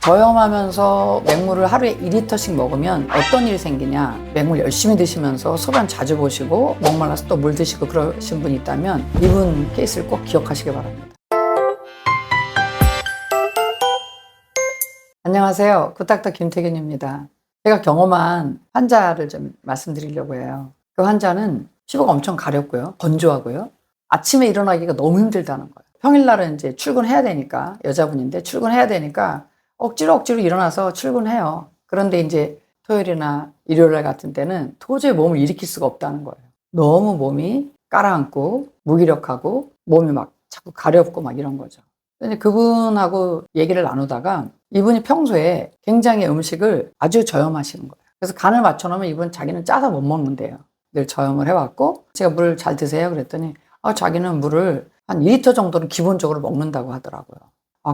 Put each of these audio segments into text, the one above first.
저염하면서 맹물을 하루에 2리터씩 먹으면 어떤 일이 생기냐. 맹물 열심히 드시면서 소변 자주 보시고 목말라서 또 물 드시고 그러신 분이 있다면 이분 케이스를 꼭 기억하시기 바랍니다. 안녕하세요. 굿닥터 김태균입니다. 제가 경험한 환자를 좀 말씀드리려고 해요. 그 환자는 피부가 엄청 가렵고요. 건조하고요. 아침에 일어나기가 너무 힘들다는 거예요. 평일날은 이제 출근해야 되니까, 여자분인데 출근해야 되니까 억지로 일어나서 출근해요. 그런데 이제 토요일이나 일요일 같은 때는 도저히 몸을 일으킬 수가 없다는 거예요. 너무 몸이 가라앉고 무기력하고 몸이 막 자꾸 가렵고 막 이런 거죠. 근데 그분하고 얘기를 나누다가 이분이 평소에 굉장히 음식을 아주 저염하시는 거예요. 그래서 간을 맞춰놓으면 이분 자기는 짜서 못 먹는데요. 늘 저염을 해왔고 제가 물을 잘 드세요 그랬더니 자기는 물을 한 2리터 정도는 기본적으로 먹는다고 하더라고요.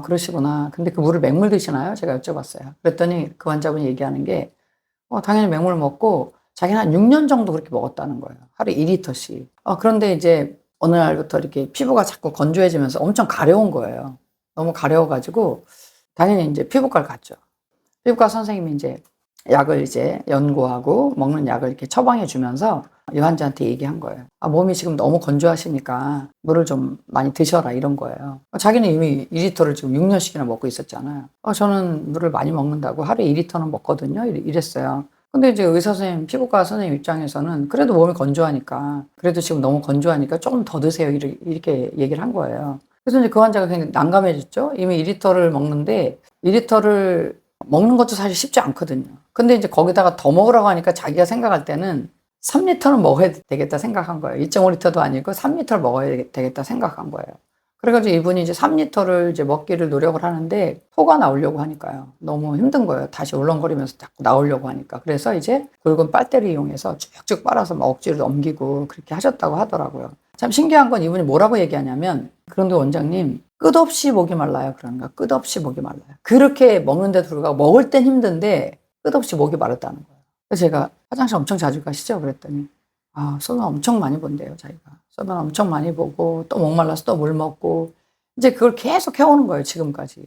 그러시구나. 근데 그 물을 맹물 드시나요? 제가 여쭤봤어요. 그랬더니 그 환자분이 얘기하는 게 당연히 맹물 먹고 자기는 한 6년 정도 그렇게 먹었다는 거예요. 하루에 2리터씩. 그런데 이제 어느 날부터 이렇게 피부가 자꾸 건조해지면서 엄청 가려운 거예요. 너무 가려워가지고 당연히 이제 피부과를 갔죠. 피부과 선생님이 이제 약을 이제 연고하고 먹는 약을 이렇게 처방해 주면서 이 환자한테 얘기한 거예요. 몸이 지금 너무 건조하시니까 물을 좀 많이 드셔라 이런 거예요. 자기는 이미 2리터를 지금 6년씩이나 먹고 있었잖아요. 저는 물을 많이 먹는다고 하루에 2리터는 먹거든요. 이랬어요. 근데 이제 의사 선생님, 피부과 선생님 입장에서는 그래도 몸이 건조하니까, 그래도 지금 너무 건조하니까 조금 더 드세요. 이렇게 얘기를 한 거예요. 그래서 이제 그 환자가 굉장히 난감해졌죠. 이미 2리터를 먹는데 2리터를 먹는 것도 사실 쉽지 않거든요. 근데 이제 거기다가 더 먹으라고 하니까 자기가 생각할 때는 3리터는 먹어야 되겠다 생각한 거예요. 2.5리터도 아니고 3리터를 먹어야 되겠다 생각한 거예요. 그래가지고 이분이 이제 3리터를 이제 먹기를 노력을 하는데 토가 나오려고 하니까요. 너무 힘든 거예요. 다시 울렁거리면서 자꾸 나오려고 하니까. 그래서 이제 굵은 빨대를 이용해서 쭉쭉 빨아서 막 억지로 넘기고 그렇게 하셨다고 하더라고요. 참 신기한 건 이분이 뭐라고 얘기하냐면, 그런데 원장님 끝없이 목이 말라요. 그런가? 끝없이 목이 말라요. 그렇게 먹는데도 불구하고 먹을 땐 힘든데 끝없이 목이 마르다는 거예요. 그래서 제가 화장실 엄청 자주 가시죠? 그랬더니 소변 엄청 많이 본대요, 자기가. 소변 엄청 많이 보고 또 목말라서 또 물 먹고 이제 그걸 계속 해오는 거예요, 지금까지.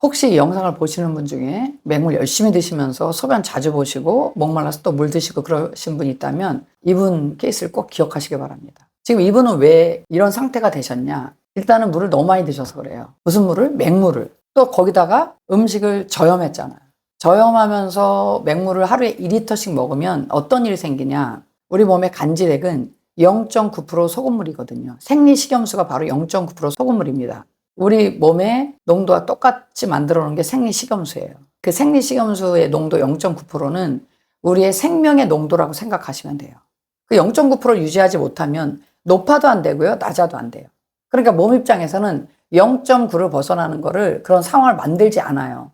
혹시 이 영상을 보시는 분 중에 맹물 열심히 드시면서 소변 자주 보시고 목말라서 또 물 드시고 그러신 분이 있다면 이분 케이스를 꼭 기억하시기 바랍니다. 지금 이분은 왜 이런 상태가 되셨냐? 일단은 물을 너무 많이 드셔서 그래요. 무슨 물을? 맹물을. 또 거기다가 음식을 저염했잖아요. 저염하면서 맹물을 하루에 2리터씩 먹으면 어떤 일이 생기냐? 우리 몸의 간질액은 0.9% 소금물이거든요. 생리식염수가 바로 0.9% 소금물입니다. 우리 몸의 농도와 똑같이 만들어 놓은 게 생리식염수예요. 그 생리식염수의 농도 0.9%는 우리의 생명의 농도라고 생각하시면 돼요. 그 0.9%를 유지하지 못하면 높아도 안 되고요, 낮아도 안 돼요. 그러니까 몸 입장에서는 0.9를 벗어나는 거를 그런 상황을 만들지 않아요.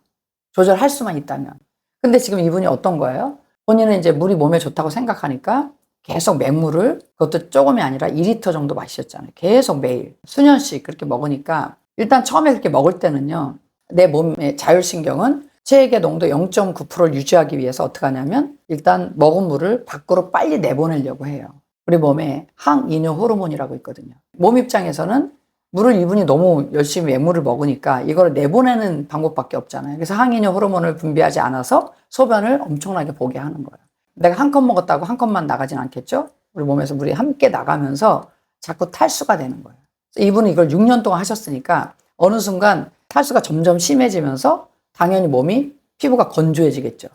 조절할 수만 있다면. 근데 지금 이분이 어떤 거예요? 본인은 이제 물이 몸에 좋다고 생각하니까 계속 맹물을, 그것도 조금이 아니라 2리터 정도 마셨잖아요. 계속 매일 수년씩 그렇게 먹으니까 일단 처음에 그렇게 먹을 때는요, 내 몸의 자율신경은 체액의 농도 0.9%를 유지하기 위해서 어떻게 하냐면 일단 먹은 물을 밖으로 빨리 내보내려고 해요. 우리 몸에 항이뇨 호르몬이라고 있거든요. 몸 입장에서는 물을 이분이 너무 열심히 맹물을 먹으니까 이걸 내보내는 방법밖에 없잖아요. 그래서 항이뇨 호르몬을 분비하지 않아서 소변을 엄청나게 보게 하는 거예요. 내가 한 컵 먹었다고 한 컵만 나가진 않겠죠? 우리 몸에서 물이 함께 나가면서 자꾸 탈수가 되는 거예요. 이분은 이걸 6년 동안 하셨으니까 어느 순간 탈수가 점점 심해지면서 당연히 몸이, 피부가 건조해지겠죠.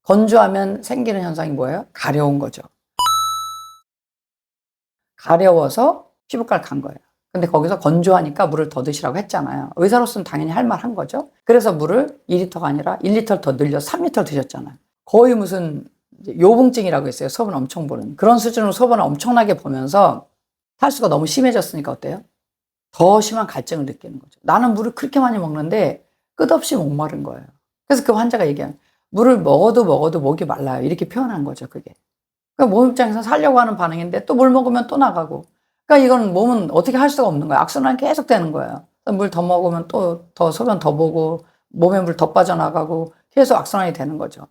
건조하면 생기는 현상이 뭐예요? 가려운 거죠. 가려워서 피부과를 간 거예요. 근데 거기서 건조하니까 물을 더 드시라고 했잖아요. 의사로서는 당연히 할 말 한 거죠. 그래서 물을 2리터가 아니라 1리터를 더 늘려서 3리터 드셨잖아요. 거의 무슨 요붕증이라고 했어요. 소변 엄청 보는. 그런 수준으로 소변을 엄청나게 보면서 탈수가 너무 심해졌으니까 어때요? 더 심한 갈증을 느끼는 거죠. 나는 물을 그렇게 많이 먹는데 끝없이 목마른 거예요. 그래서 그 환자가 얘기하는, 물을 먹어도 목이 말라요. 이렇게 표현한 거죠, 그게. 그러니까 몸 입장에서 살려고 하는 반응인데 또 물 먹으면 또 나가고. 그러니까 이건 몸은 어떻게 할 수가 없는 거예요. 악순환이 계속 되는 거예요. 물 더 먹으면 또 더 소변 더 보고 몸에 물 더 빠져나가고 계속 악순환이 되는 거죠.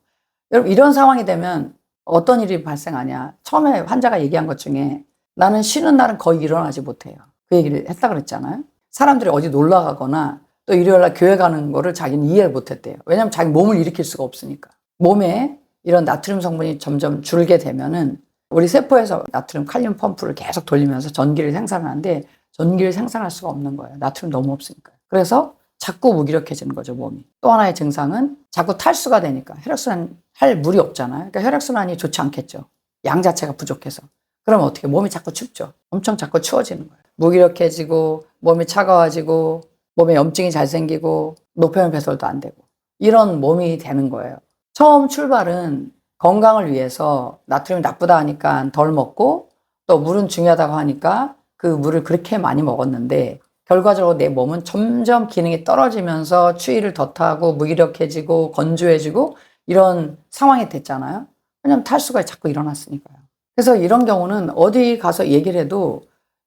여러분, 이런 상황이 되면 어떤 일이 발생하냐. 처음에 환자가 얘기한 것 중에 나는 쉬는 날은 거의 일어나지 못해요. 그 얘기를 했다 그랬잖아요. 사람들이 어디 놀러 가거나 또 일요일날 교회 가는 거를 자기는 이해를 못했대요. 왜냐하면 자기 몸을 일으킬 수가 없으니까. 몸에 이런 나트륨 성분이 점점 줄게 되면은 우리 세포에서 나트륨 칼륨 펌프를 계속 돌리면서 전기를 생산하는데 전기를 생산할 수가 없는 거예요. 나트륨 너무 없으니까. 그래서 자꾸 무기력해지는 거죠, 몸이. 또 하나의 증상은 자꾸 탈수가 되니까 혈액순환 할 물이 없잖아요. 그러니까 혈액순환이 좋지 않겠죠. 양 자체가 부족해서. 그러면 어떻게 몸이 자꾸 춥죠. 엄청 자꾸 추워지는 거예요. 무기력해지고 몸이 차가워지고 몸에 염증이 잘 생기고 노폐물 배설도 안 되고 이런 몸이 되는 거예요. 처음 출발은 건강을 위해서 나트륨이 나쁘다 하니까 덜 먹고 또 물은 중요하다고 하니까 그 물을 그렇게 많이 먹었는데 결과적으로 내 몸은 점점 기능이 떨어지면서 추위를 더 타고 무기력해지고 건조해지고 이런 상황이 됐잖아요. 왜냐하면 탈수가 자꾸 일어났으니까요. 그래서 이런 경우는 어디 가서 얘기를 해도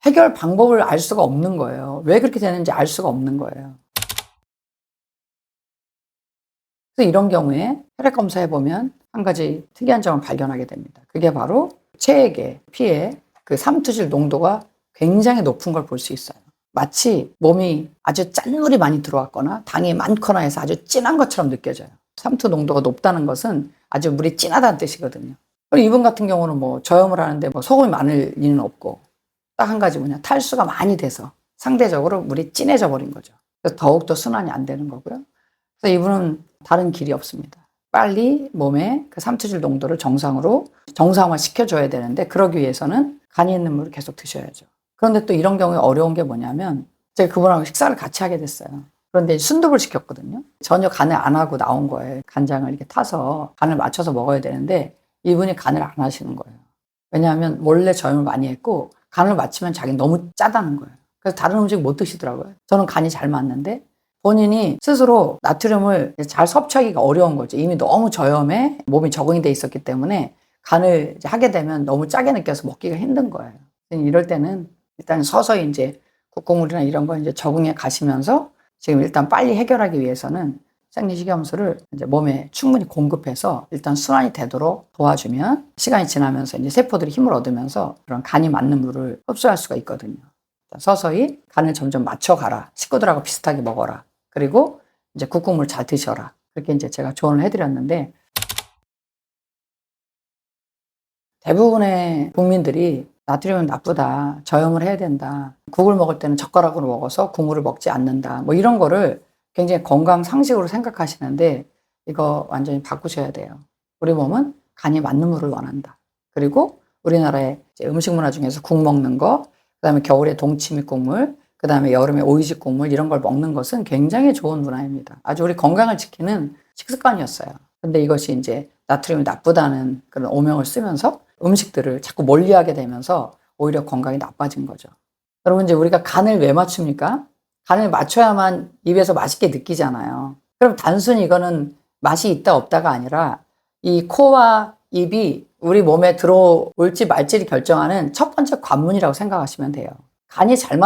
해결 방법을 알 수가 없는 거예요. 왜 그렇게 되는지 알 수가 없는 거예요. 그래서 이런 경우에 혈액 검사해보면 한 가지 특이한 점을 발견하게 됩니다. 그게 바로 체액의 피에 그 삼투질 농도가 굉장히 높은 걸 볼 수 있어요. 마치 몸이 아주 짠물이 많이 들어왔거나 당이 많거나 해서 아주 진한 것처럼 느껴져요. 삼투 농도가 높다는 것은 아주 물이 진하다는 뜻이거든요. 그리고 이분 같은 경우는 뭐 저염을 하는데 뭐 소금이 많을 리는 없고 딱 한 가지 뭐냐, 탈수가 많이 돼서 상대적으로 물이 진해져 버린 거죠. 그래서 더욱더 순환이 안 되는 거고요. 그래서 이분은 다른 길이 없습니다. 빨리 몸에 그 삼투질 농도를 정상화 시켜줘야 되는데 그러기 위해서는 간이 있는 물을 계속 드셔야죠. 그런데 또 이런 경우에 어려운 게 뭐냐면 제가 그분하고 식사를 같이 하게 됐어요. 그런데 순두부를 시켰거든요. 전혀 간을 안 하고 나온 거예요. 간장을 이렇게 타서 간을 맞춰서 먹어야 되는데 이분이 간을 안 하시는 거예요. 왜냐하면 원래 저염을 많이 했고 간을 맞추면 자기는 너무 짜다는 거예요. 그래서 다른 음식 못 드시더라고요. 저는 간이 잘 맞는데 본인이 스스로 나트륨을 잘 섭취하기가 어려운 거죠. 이미 너무 저염에 몸이 적응이 돼 있었기 때문에 간을 하게 되면 너무 짜게 느껴서 먹기가 힘든 거예요. 이럴 때는 일단 서서히 이제 국국물이나 이런 거 이제 적응해 가시면서 지금 일단 빨리 해결하기 위해서는 생리식염수를 이제 몸에 충분히 공급해서 일단 순환이 되도록 도와주면 시간이 지나면서 이제 세포들이 힘을 얻으면서 그런 간이 맞는 물을 흡수할 수가 있거든요. 서서히 간을 점점 맞춰가라. 식구들하고 비슷하게 먹어라. 그리고 이제 국국물 잘 드셔라. 그렇게 이제 제가 조언을 해드렸는데 대부분의 국민들이 나트륨은 나쁘다. 저염을 해야 된다. 국을 먹을 때는 젓가락으로 먹어서 국물을 먹지 않는다. 뭐 이런 거를 굉장히 건강 상식으로 생각하시는데 이거 완전히 바꾸셔야 돼요. 우리 몸은 간이 맞는 물을 원한다. 그리고 우리나라의 음식 문화 중에서 국 먹는 거, 그다음에 겨울에 동치미 국물, 그다음에 여름에 오이지 국물 이런 걸 먹는 것은 굉장히 좋은 문화입니다. 아주 우리 건강을 지키는 식습관이었어요. 근데 이것이 이제 나트륨이 나쁘다는 그런 오명을 쓰면서 음식들을 자꾸 멀리하게 되면서 오히려 건강이 나빠진 거죠. 여러분 이제 우리가 간을 왜 맞춥니까? 간을 맞춰야만 입에서 맛있게 느끼잖아요. 그럼 단순히 이거는 맛이 있다 없다가 아니라 이 코와 입이 우리 몸에 들어올지 말지를 결정하는 첫 번째 관문이라고 생각하시면 돼요. 간이 잘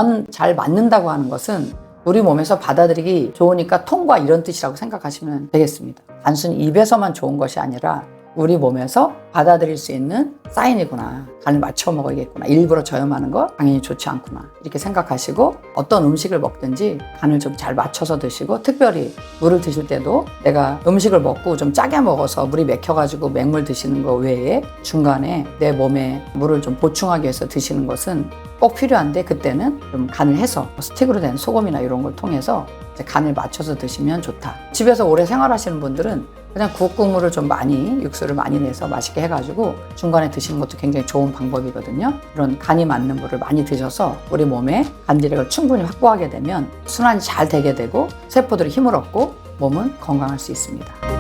맞는다고 하는 것은 우리 몸에서 받아들이기 좋으니까 통과 이런 뜻이라고 생각하시면 되겠습니다. 단순히 입에서만 좋은 것이 아니라 우리 몸에서 받아들일 수 있는 사인이구나. 간을 맞춰 먹어야겠구나. 일부러 저염하는 거 당연히 좋지 않구나. 이렇게 생각하시고 어떤 음식을 먹든지 간을 좀 잘 맞춰서 드시고 특별히 물을 드실 때도 내가 음식을 먹고 좀 짜게 먹어서 물이 맥혀가지고 맹물 드시는 거 외에 중간에 내 몸에 물을 좀 보충하기 위해서 드시는 것은 꼭 필요한데 그때는 좀 간을 해서 스틱으로 된 소금이나 이런 걸 통해서 이제 간을 맞춰서 드시면 좋다. 집에서 오래 생활하시는 분들은 그냥 국국물을 좀 많이 육수를 많이 내서 맛있게 해가지고 중간에 드시는 것도 굉장히 좋은 방법이거든요. 이런 간이 맞는 물을 많이 드셔서 우리 몸에 간질력을 충분히 확보하게 되면 순환이 잘 되게 되고 세포들이 힘을 얻고 몸은 건강할 수 있습니다.